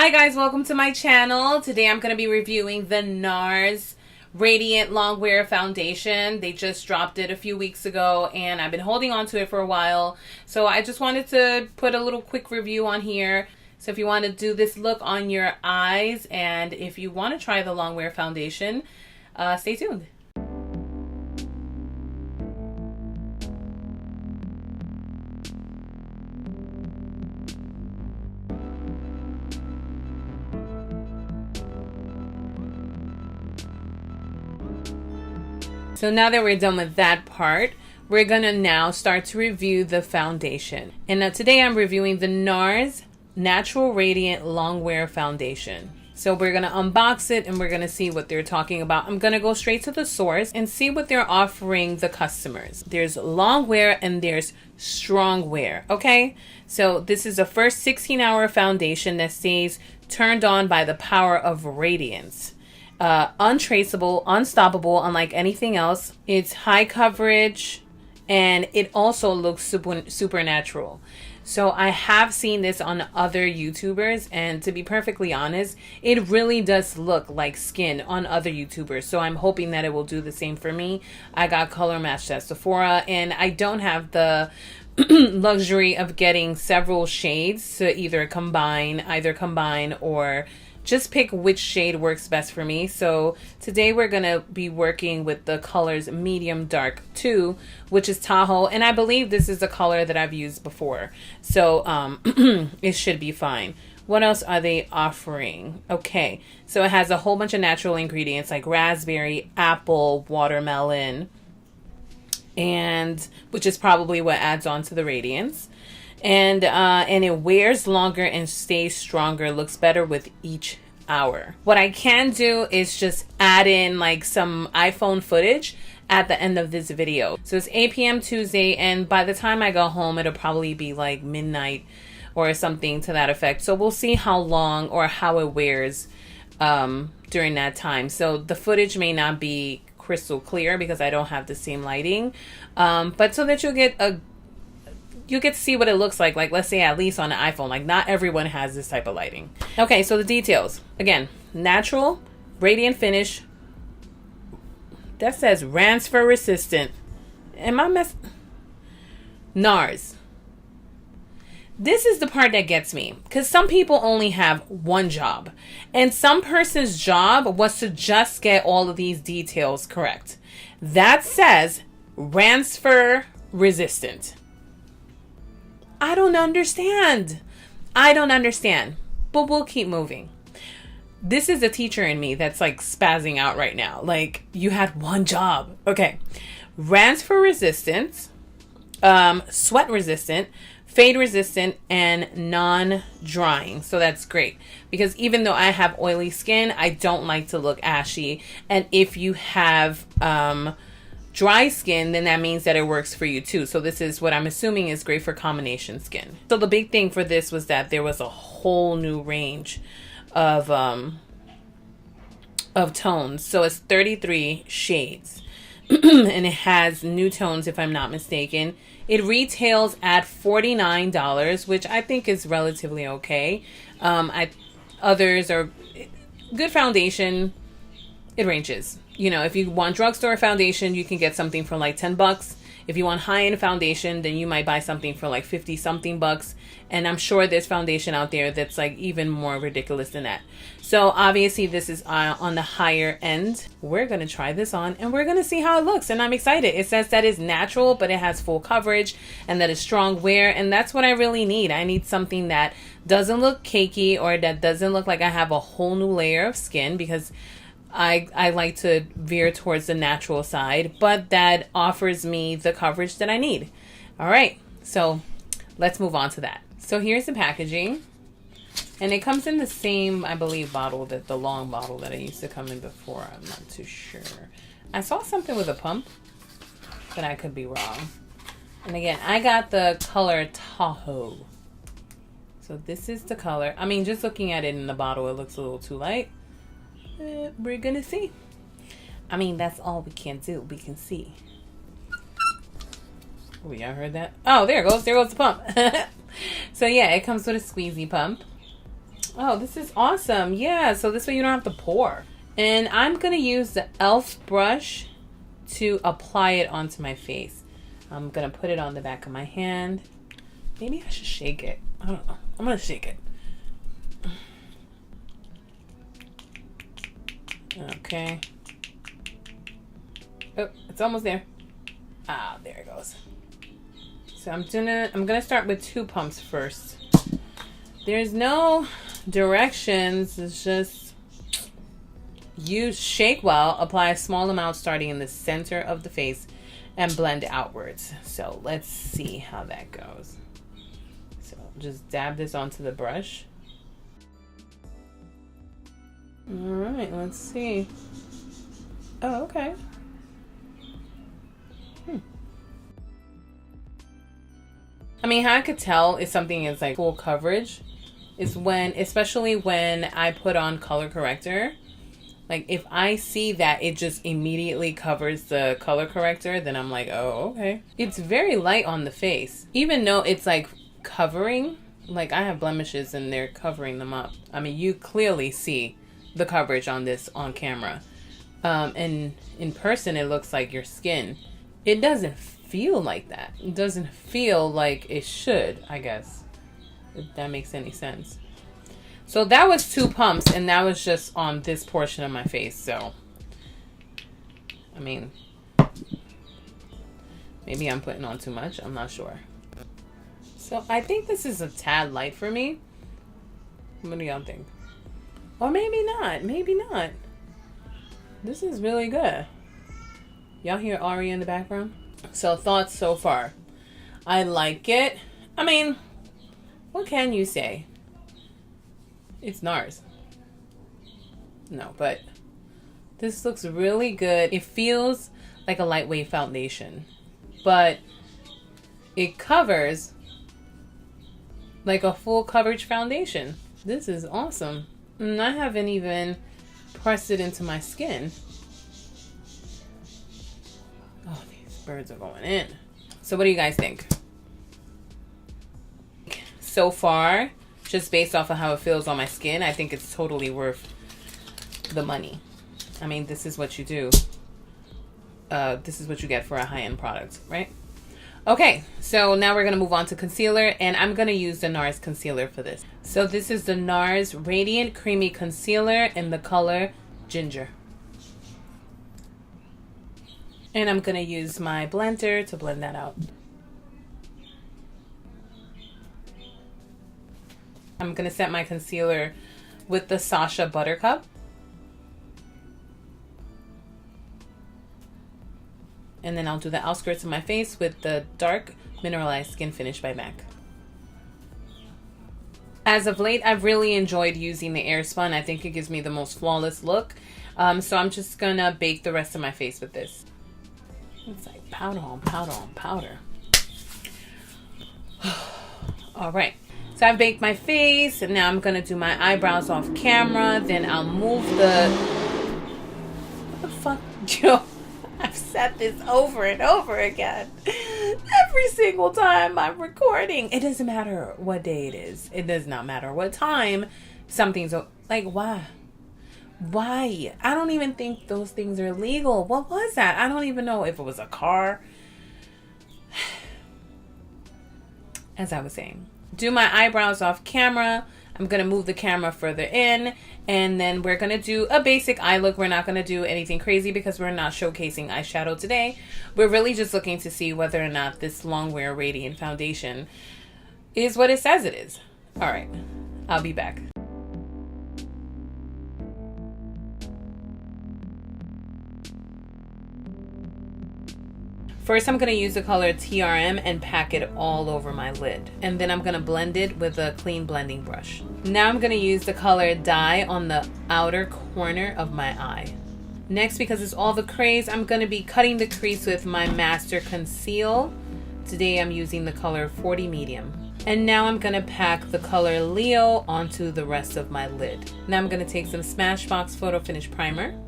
Hi guys, welcome to my channel. Today I'm going to be reviewing the Nars Radiant Longwear Foundation. They just dropped it a few weeks ago and I've been holding on to it for a while. So I just wanted to put a little quick review on here. So if you want to do this look on your eyes and if you want to try the Longwear Foundation, stay tuned. So now that we're done with that part, we're gonna now start to review the foundation. And now today I'm reviewing the Nars Natural Radiant Longwear Foundation. So we're gonna unbox it and we're gonna see what they're talking about. I'm gonna go straight to the source and see what they're offering the customers. There's Longwear and there's StrongWEAR, okay? So this is a first 16-hour foundation that stays turned on by the power of radiance. Untraceable, unstoppable, unlike anything else. It's high coverage and it also looks supernatural. So I have seen this on other YouTubers and to be perfectly honest, it really does look like skin on other YouTubers. So I'm hoping that it will do the same for me. I got color matched at Sephora and I don't have the luxury of getting several shades to either combine or just pick which shade works best for me. So today we're going to be working with the colors medium dark 2, which is Tahoe. And I believe this is a color that I've used before. So it should be fine. What else are they offering? Okay, so it has a whole bunch of natural ingredients like raspberry, apple, watermelon, and which is probably what adds on to the radiance. And it wears longer and stays stronger, looks better with each hour. What I can do is just add in like some iPhone footage at the end of this video. So it's 8 p.m. Tuesday, and by the time I go home, it'll probably be like midnight or something to that effect. So we'll see how long or how it wears during that time. So the footage may not be crystal clear because I don't have the same lighting, but so that you get to see what it looks like let's say at least on an iPhone. Like not everyone has this type of lighting. Okay, so the details. Again, natural, radiant finish. That says transfer resistant. Am I Nars. This is the part that gets me because some people only have one job and some person's job was to just get all of these details correct. That says transfer resistant. I don't understand. But we'll keep moving. This is a teacher in me that's like spazzing out right now. Like, you had one job. Okay. Transfer resistant, sweat resistant, fade resistant, and non-drying. So that's great. Because even though I have oily skin, I don't like to look ashy. And if you have dry skin, then that means that it works for you too. So this is what I'm assuming is great for combination skin. So the big thing for this was that there was a whole new range of tones. So it's 33 shades and it has new tones if I'm not mistaken. It retails at $49, which I think is relatively okay. Others are good foundation. It ranges. You know, if you want drugstore foundation, you can get something for like $10. If you want high-end foundation, then you might buy something for like 50 something bucks. And I'm sure there's foundation out there that's like even more ridiculous than that. So obviously this is on the higher end. We're going to try this on and we're going to see how it looks. And I'm excited. It says that it's natural, but it has full coverage and that it's strong wear. And that's what I really need. I need something that doesn't look cakey or that doesn't look like I have a whole new layer of skin, because I like to veer towards the natural side, but that offers me the coverage that I need. All right, so let's move on to that. So here's the packaging, and it comes in the same, I believe, bottle, that the long bottle that I used to come in before. I'm not too sure. I saw something with a pump, but I could be wrong. And again, I got the color Tahoe. So this is the color. I mean, just looking at it in the bottle, it looks a little too light. We're gonna see. I mean, that's all we can do. We can see. Oh, y'all heard that? Oh, there it goes. There goes the pump. So yeah, it comes with a squeezy pump. Oh, this is awesome. Yeah, so this way you don't have to pour. And I'm going to use the e.l.f. brush to apply it onto my face. I'm going to put it on the back of my hand. Maybe I should shake it. I don't know. I'm going to shake it. Okay. Oh, it's almost there. Ah, there it goes. So I'm gonna start with 2 pumps first. There's no directions. It's just shake well, apply a small amount starting in the center of the face and blend outwards. So let's see how that goes. So just dab this onto the brush. All right, let's see. Oh, okay. I mean, how I could tell if something is like full coverage is when, especially when I put on color corrector, like if I see that it just immediately covers the color corrector, then I'm like, oh, okay. It's very light on the face, even though it's like covering, like I have blemishes and they're covering them up. I mean, you clearly see the coverage on this on camera. And in person, it looks like your skin. It doesn't feel like that. It doesn't feel like it should, I guess, if that makes any sense. So that was 2 pumps, and that was just on this portion of my face. So, I mean, maybe I'm putting on too much. I'm not sure. So I think this is a tad light for me. What do y'all think? Or maybe not. Maybe not. This is really good. Y'all hear Ari in the background? So thoughts so far. I like it. I mean, what can you say? It's Nars. No, but this looks really good. It feels like a lightweight foundation, but it covers like a full coverage foundation. This is awesome. And I haven't even pressed it into my skin. Oh, these birds are going in. So what do you guys think? So far, just based off of how it feels on my skin, I think it's totally worth the money. I mean, this is what you do. This is what you get for a high-end product, right? Okay, so now we're going to move on to concealer, and I'm going to use the Nars concealer for this. So this is the Nars Radiant Creamy Concealer in the color Ginger. And I'm going to use my blender to blend that out. I'm going to set my concealer with the Sasha Buttercup. And then I'll do the outskirts of my face with the Dark Mineralized Skin Finish by MAC. As of late, I've really enjoyed using the Airspun. I think it gives me the most flawless look. So I'm just going to bake the rest of my face with this. It's like powder on powder on powder. All right. So I've baked my face, and now I'm going to do my eyebrows off camera. Then I'll move the... What the fuck, Joe? I've said this over and over again. Every single time I'm recording. It doesn't matter what day it is. It does not matter what time. Something's... Like, why? Why? I don't even think those things are legal. What was that? I don't even know if it was a car. As I was saying. Do my eyebrows off camera. I'm going to move the camera further in, and then we're going to do a basic eye look. We're not going to do anything crazy because we're not showcasing eyeshadow today. We're really just looking to see whether or not this Longwear Radiant Foundation is what it says it is. All right, I'll be back. First, I'm going to use the color TRM and pack it all over my lid. And then I'm going to blend it with a clean blending brush. Now I'm going to use the color Dye on the outer corner of my eye. Next, because it's all the craze, I'm going to be cutting the crease with my Master Conceal. Today I'm using the color 40 Medium. And now I'm going to pack the color Leo onto the rest of my lid. Now I'm going to take some Smashbox Photo Finish Primer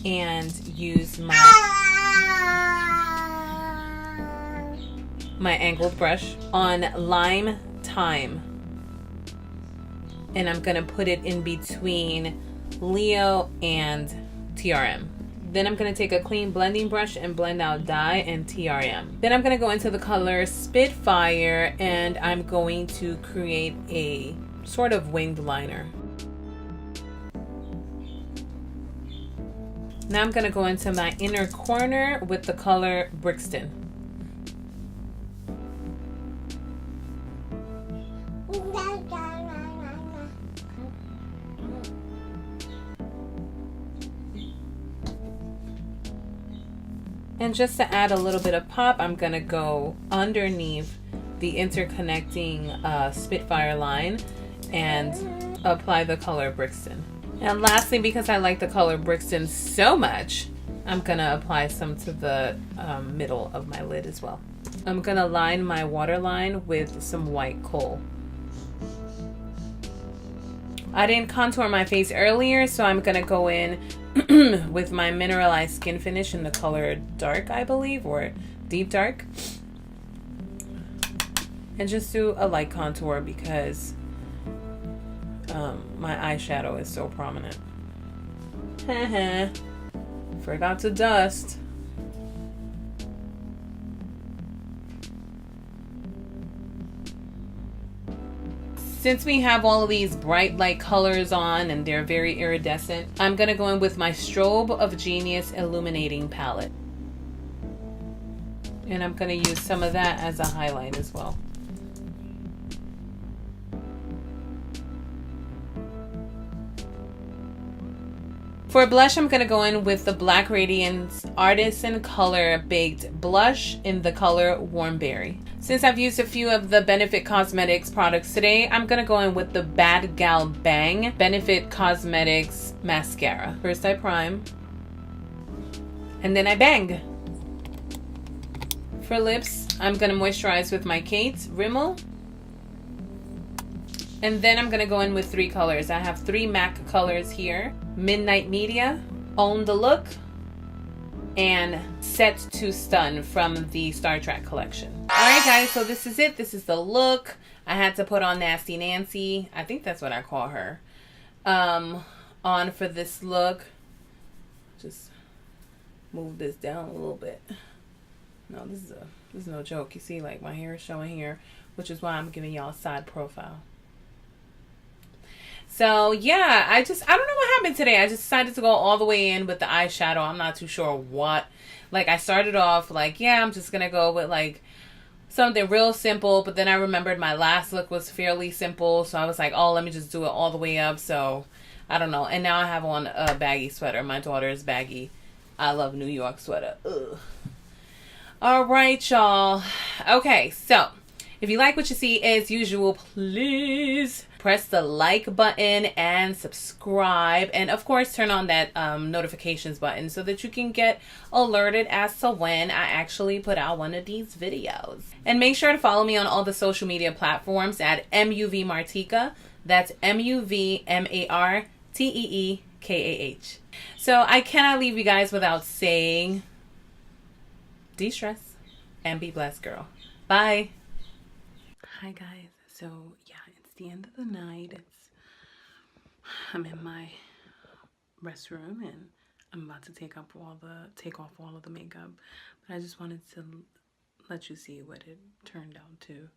and use my angled brush on Lime Time. and I'm gonna put it in between Leo and TRM. Then I'm going to take a clean blending brush and blend out dye and TRM. Then I'm going to go into the color Spitfire, and I'm going to create a sort of winged liner. Now I'm going to go into my inner corner with the color Brixton. And just to add a little bit of pop, I'm going to go underneath the interconnecting Spitfire line and apply the color Brixton. And lastly, because I like the color Brixton so much, I'm going to apply some to the middle of my lid as well. I'm going to line my waterline with some white coal. I didn't contour my face earlier, so I'm going to go in with my mineralized skin finish in the color dark, I believe, or deep dark, and just do a light contour because my eyeshadow is so prominent. Forgot to dust. Since we have all of these bright light colors on and they're very iridescent, I'm going to go in with my Strobe of Genius Illuminating Palette. And I'm going to use some of that as a highlight as well. For blush, I'm going to go in with the Black Radiance Artisan Color Baked Blush in the color Warm Berry. Since I've used a few of the Benefit Cosmetics products today, I'm going to go in with the Bad Gal Bang Benefit Cosmetics Mascara. First I prime, and then I bang. For lips, I'm going to moisturize with my Kate Rimmel. And then I'm going to go in with 3 colors. I have 3 MAC colors here. Midnight Media, Own the Look, and Set to Stun from the Star Trek collection. Alright guys, so this is it. This is the look. I had to put on Nasty Nancy, I think that's what I call her, on for this look. Just move this down a little bit. No, this is no joke. You see, like, my hair is showing here, which is why I'm giving y'all a side profile. So yeah, I don't know what happened today. I just decided to go all the way in with the eyeshadow. I'm not too sure what. Like, I started off like, yeah, I'm just gonna go with like something real simple, but then I remembered my last look was fairly simple, so I was like, oh, let me just do it all the way up. So I don't know. And now I have on a baggy sweater. My daughter's baggy I Love New York sweater. Ugh. All right, y'all. Okay, so if you like what you see, as usual, please press the like button and subscribe, and of course turn on that notifications button so that you can get alerted as to when I actually put out one of these videos. And make sure to follow me on all the social media platforms at MUV Martika. That's MUVMARTEEKAH. So I cannot leave you guys without saying, de-stress and be blessed, girl. Bye. Hi guys. So yeah, it's the end of the night. I'm in my restroom and I'm about to take off all of the makeup, but I just wanted to let you see what it turned out to.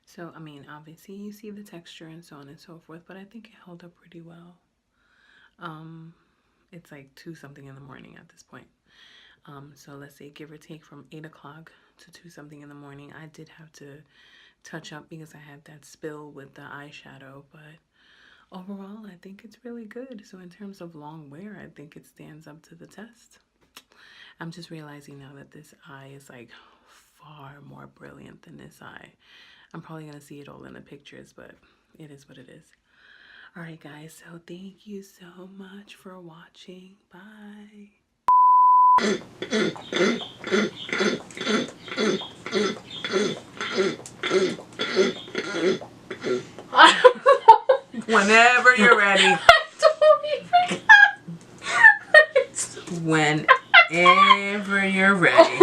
So I mean, obviously you see the texture and so on and so forth, but I think it held up pretty well. It's like 2 something in the morning at this point. So let's say give or take from 8 o'clock to 2 something in the morning. I did have to touch up because I had that spill with the eyeshadow, but overall I think it's really good. So in terms of long wear, I think it stands up to the test. I'm just realizing now that this eye is like far more brilliant than this eye. I'm probably gonna see it all in the pictures, but it is what it is. All right guys, so thank you so much for watching. Bye. Whenever you're ready. Whenever you're ready.